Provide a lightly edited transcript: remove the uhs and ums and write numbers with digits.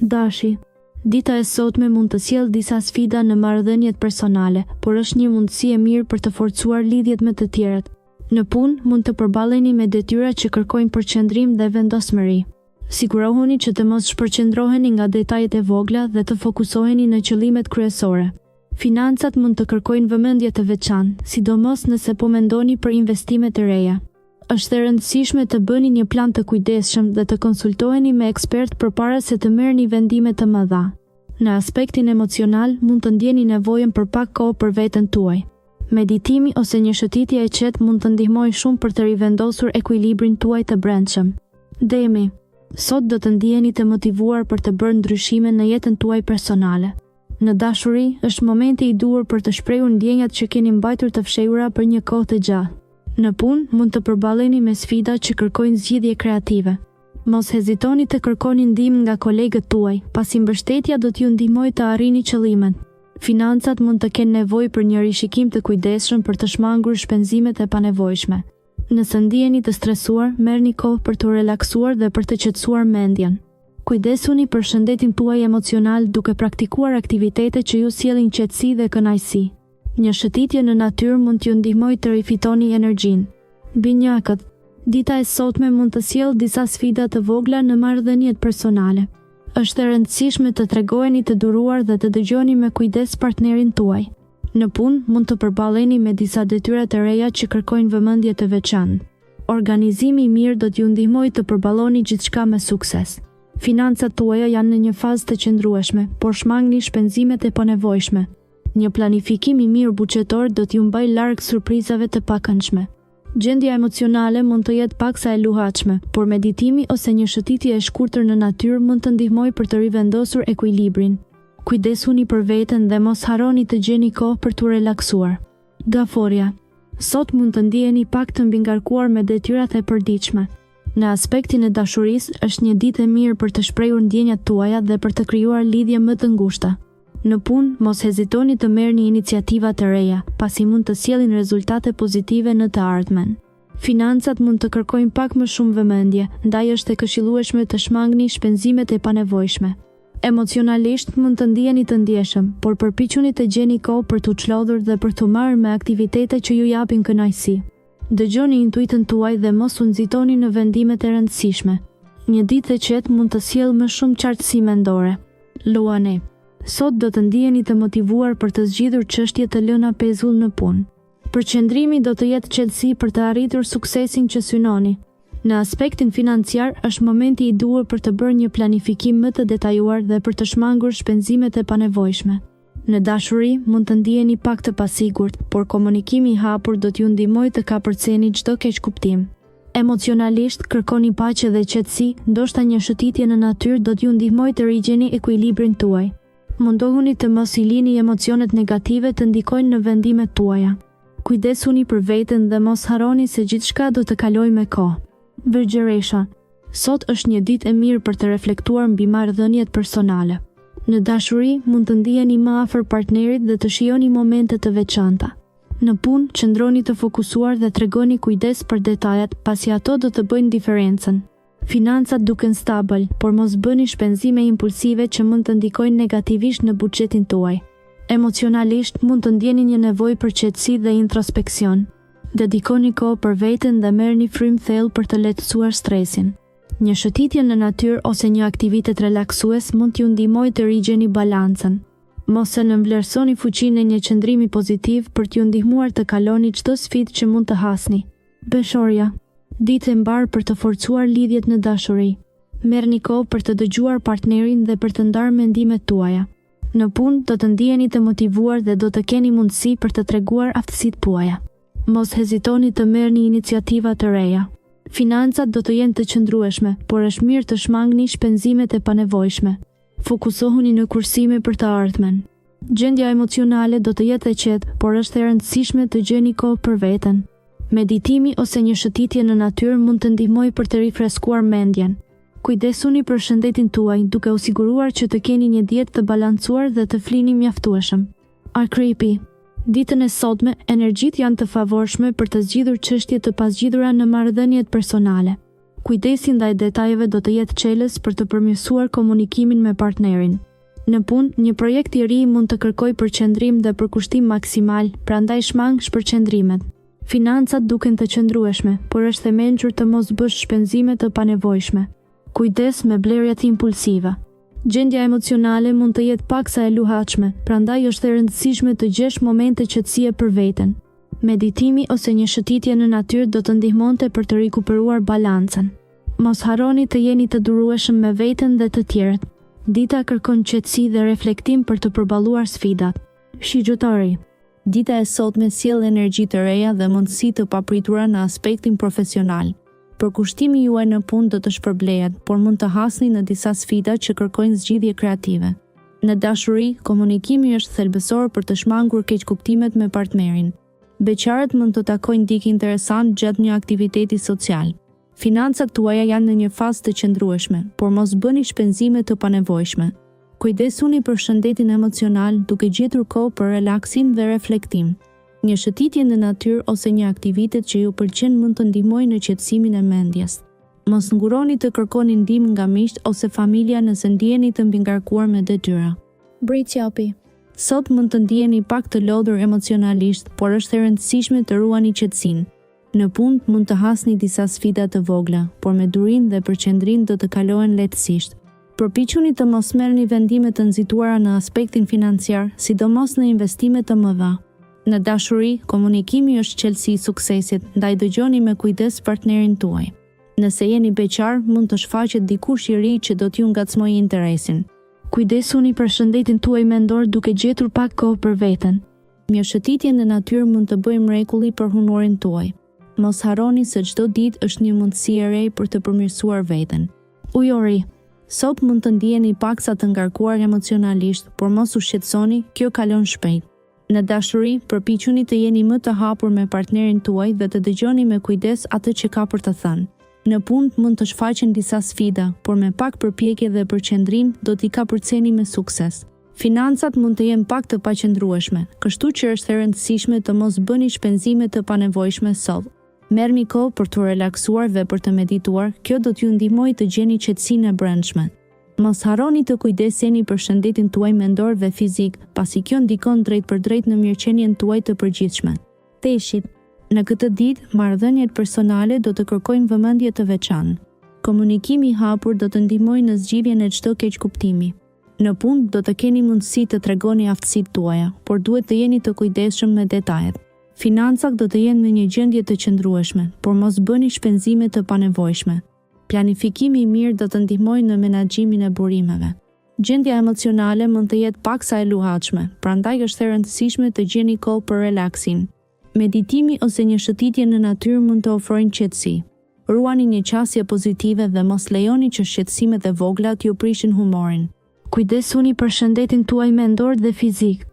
Dashi, dita e sotme mund të sjellë disa sfida në marrëdhëniet personale, por është një mundësi e mirë për të forcuar lidhjet me të tjerët. Në punë mund të përballeni me detyra që kërkojnë përqendrim dhe vendosmëri. Sigurohuni që të mos shpërqendroheni nga detajet e vogla dhe të fokusoheni në qëllimet kryesore. Financat mund të kërkojnë vëmendje të veçantë, sidomos nëse po mendoni për investimet e reja. Është e rëndësishme të bëni një plan të kujdesshëm dhe të konsultoheni me ekspert përpara se të merrni vendime të mëdha. Në aspektin emocional, mund të ndjeni nevojën për pak kohë për veten tuaj. Meditimi ose një shëtitje e qetë mund të ndihmojë shumë për të rivendosur ekuilibrin tuaj të brendshëm. Demi, sot do të ndiheni të motivuar për të bërë ndryshime në jetën tuaj personale. Në dashuri, është momenti i duhur për të shprehur ndjenjat që keni mbajtur të fshehura për një kohë të gjatë. Në punë, mund të përballeni me sfida që kërkojnë zgjidhje kreative. Mos hezitoni të kërkoni ndihmë nga kolegët tuaj, pasi mbështetja do t'ju ndihmojë të arrini qëllimet. Financat mund të kenë nevojë për një rishikim të kujdesshëm për të shmangur shpenzimet e panevojshme. Nëse ndiheni të stresuar, merrni kohë për të relaksuar dhe për të qetësuar mendjen. Kujdesuni për shëndetin tuaj emocional duke praktikuar aktivitete që ju sjellin qetësi dhe kënaqësi. Një shëtitje në natyrë mund t'ju ndihmojë të rifitoni energjinë. Binjakët, dita e sotme mund të sjellë disa sfida të vogla në marrëdhëniet personale. Është e rëndësishme të tregoheni të duruar dhe të dëgjoni me kujdes partnerin tuaj. Në punë mund të përballeni me disa detyra të reja që kërkojnë vëmendje të veçantë. Organizimi i mirë do t'ju ndihmojë të përballoni gjithçka me sukses. Financat tuaja janë në një fazë të qëndrueshme, por shmangni shpenzimet e panevojshme. Një planifikim i mirë buxhetor do t'ju mbajë larg surprizave të pakëndshme. Gjendja emocionale mund të jetë paksa e luhatshme, por meditimi ose një shëtitje e shkurtër në natyrë mund të ndihmojë për të rivendosur ekuilibrin. Kujdesuni për veten dhe mos harroni të gjeni kohë për t'u relaksuar. Gaforja, sot mund të ndiheni pak të mbingarkuar me detyrat e përditshme. Në aspektin e dashurisë, është një ditë e mirë për të shprehur ndjenjat tuaja dhe për të krijuar lidhje më të ngushta. Në punë, mos hezitoni të merrni iniciativa të reja, pasi mund të sjellin rezultate pozitive në të ardhmen. Financat mund të kërkojnë pak më shumë vëmendje, ndaj është e këshillueshme të shmangni shpenzimet e panevojshme. Emocionalisht mund të ndiheni të ndjeshëm, por përpiquni të gjeni kohë për t'u çlodhur dhe për t'u marrë me aktivitete që ju japin kënaqësi. Dëgjoni intuitën tuaj dhe mos u nxitoni në vendimet e rëndësishme. Një ditë e qetë mund të sjellë më shumë qartësi mendore. Luani, sot do të ndiheni të motivuar për të zgjidhur çështje të lëna pezull në punë. Përqendrimi do të jetë qetësi për të arritur suksesin që synoni. Në aspektin financiar, është momenti i duhur për të bërë një planifikim më të detajuar dhe për të shmangur shpenzimet e panevojshme. Në dashuri, mund të ndiheni pak të pasigurt, por komunikimi i hapur do t'ju ndihmojë të kapërceni çdo keqkuptim. Emocionalisht, kërkoni paqe dhe qetësi, ndoshta një shëtitje në natyrë do t'ju ndihmojë të rigjeni ekuilibrin tuaj. Mundohuni të mos i lini emocionet negative të ndikojnë në vendimet tuaja. Kujdesuni për veten dhe mos harroni se gjithçka do të kalojë me kohë. Virgjëresha, sot është një ditë e mirë për të reflektuar mbi marrëdhëniet personale. Në dashuri, mund të ndiheni më afër partnerit dhe të shijoni momente të veçanta. Në punë, qëndroni të fokusuar dhe tregoni kujdes për detajet, pasi ato do të bëjnë diferencën. Financat duken stabil, por mos bëni shpenzime impulsive që mund të ndikojnë negativisht në buxhetin tuaj. Emocionalisht, mund të ndjeni një nevojë për qetësi dhe introspeksion. Dedikoni kohë për veten dhe merrni frymë thellë për të lehtësuar stresin. Një shëtitje në natyrë ose një aktivitet relaksues mund t'ju ndihmojë të rigjeni balancën. Mos e nënvlerësoni fuqinë e një qëndrimi pozitiv për t'ju ndihmuar të kaloni çdo sfidë që mund të hasni. Beshorja, ditë e mbar për të forcuar lidhjet në dashuri. Merrni kohë për të dëgjuar partnerin dhe për të ndarë mendimet tuaja. Në punë do të ndiheni të motivuar dhe do të keni mundësi për të treguar aftësitë tuaja. Mos hezitoni të merrni iniciativa të reja. Financat do të jenë të qëndrueshme, por është mirë të shmangni shpenzimet e panevojshme. Fokusohuni në kursime për të ardhmen. Gjendja emocionale do të jetë e qetë, por është e rëndësishme të gjeni kohë për veten. Meditimi ose një shëtitje në natyrë mund të ndihmojë për të rifreskuar mendjen. Kujdesuni për shëndetin tuaj, duke u siguruar që të keni një dietë të balancuar dhe të flini mjaftueshëm. Akripi, ditën e sotme, energjitë janë të favorshme për të zgjidhur çështje të pazgjidhura në marrëdhëniet personale. Kujdesi ndaj detajeve do të jetë çelës për të përmirësuar komunikimin me partnerin. Në punë, një projekt i ri mund të kërkojë përqendrim dhe përkushtim maksimal, prandaj shmang shpërqendrimet. Financat duken të qëndrueshme, por është themelur të mos bësh shpenzime të panevojshme. Kujdes me blerjet impulsive. Gjendja emocionale mund të jetë paksa e luhatshme, prandaj është e rëndësishme të gjesh momente qetësie për veten. Meditimi ose një shëtitje në natyrë do të ndihmonte për të rikuperuar balancën. Mos harroni të jeni të durueshëm me veten dhe të tjerët. Dita kërkon qetësi dhe reflektim për të përballuar sfidat. Shigjutori. Dita e sotme sjell energji të reja dhe mundësi të papritura në aspektin profesional. Përkushtimi juaj në punë do të shpërblehet, por mund të hasni në disa sfida që kërkojnë zgjidhje kreative. Në dashuri, komunikimi është thelbësor për të shmangur keqkuptimet me partnerin. Beqarët mund të takojnë dikë interesant gjatë një aktiviteti social. Financat tuaja janë në një fazë të qëndrueshme, por mos bëni shpenzime të panevojshme. Kujdesuni për shëndetin emocional duke gjetur kohë për relaksim dhe reflektim. Një shëtitje në natyrë ose një aktivitet që ju pëlqen mund të ndihmojë në qetësimin e mendjes. Mos nguroni të kërkoni ndihmë nga miqtë ose familja nëse ndiheni të mbingarkuar me detyra. Bricjapi. Sot mund të ndiheni pak të lodhur emocionalisht, por është e rëndësishme të ruani qetësinë. Në punë mund të hasni disa sfida të vogla, por me durinë dhe përqendrim do të kalohen lehtësisht. Përpiquni të mos merrni vendime të nxituara në aspektin financiar, sidomos në investime të mëdha. Në dashuri, komunikimi është çelësi i suksesit, ndaj dëgjoni me kujdes partnerin tuaj. Nëse jeni beqar, mund të shfaqet dikush i ri që do t'ju ngacmojë interesin. Kujdesuni për shëndetin tuaj mendor duke gjetur pak kohë për veten. Një shëtitje në natyrë mund të bëjë mrekulli për humorin tuaj. Mos harroni se çdo ditë është një mundësi e re për të përmirësuar veten. Ujori. Sot mund të ndiheni paksa të ngarkuar emocionalisht, por mos u shqetësoni, kjo kalon shpejt. Në dashuri, përpiquni të jeni më të hapur me partnerin tuaj dhe të dëgjoni me kujdes atë që ka për të thënë. Në punë mund të shfaqen disa sfida, por me pak përpjekje dhe përqendrim do t'i kapërceni me sukses. Financat mund të jenë pak të paqëndrueshme, kështu që është e rëndësishme të mos bëni shpenzime të panevojshme sot. Merrni kohë për të relaksuar dhe për të medituar, kjo do t'ju ndihmojë të gjeni qetësinë e brendshme. Mos harroni të kujdeseni për shëndetin tuaj mendor dhe fizik, pasi kjo ndikon drejt për drejt në mirëqenien tuaj të përgjithshme. Teshit. Në këtë ditë, marrëdhëniet personale do të kërkojnë vëmendje të veçantë. Komunikimi i hapur do të ndihmojë në zgjidhjen e çdo keqkuptimi. Në punë do të keni mundësi të tregoni aftësitë tuaja, por duhet të jeni të kujdesshëm me detajet. Financat do të jenë në një gjendje të qëndrueshme, por mos bëni shpenzime të panevojshme. Planifikimi i mirë do të ndihmojë në menaxhimin e burimeve. Gjendja emocionale mund të jetë paksa e luhatshme, prandaj është e rëndësishme të gjeni kohë për relaksim. Meditimi ose një shëtitje në natyrë mund të ofrojnë qetësi. Ruani një qasje pozitive dhe mos lejoni që shqetësimet e vogla t'ju prishin humorin. Kujdesuni për shëndetin tuaj mendor dhe fizik.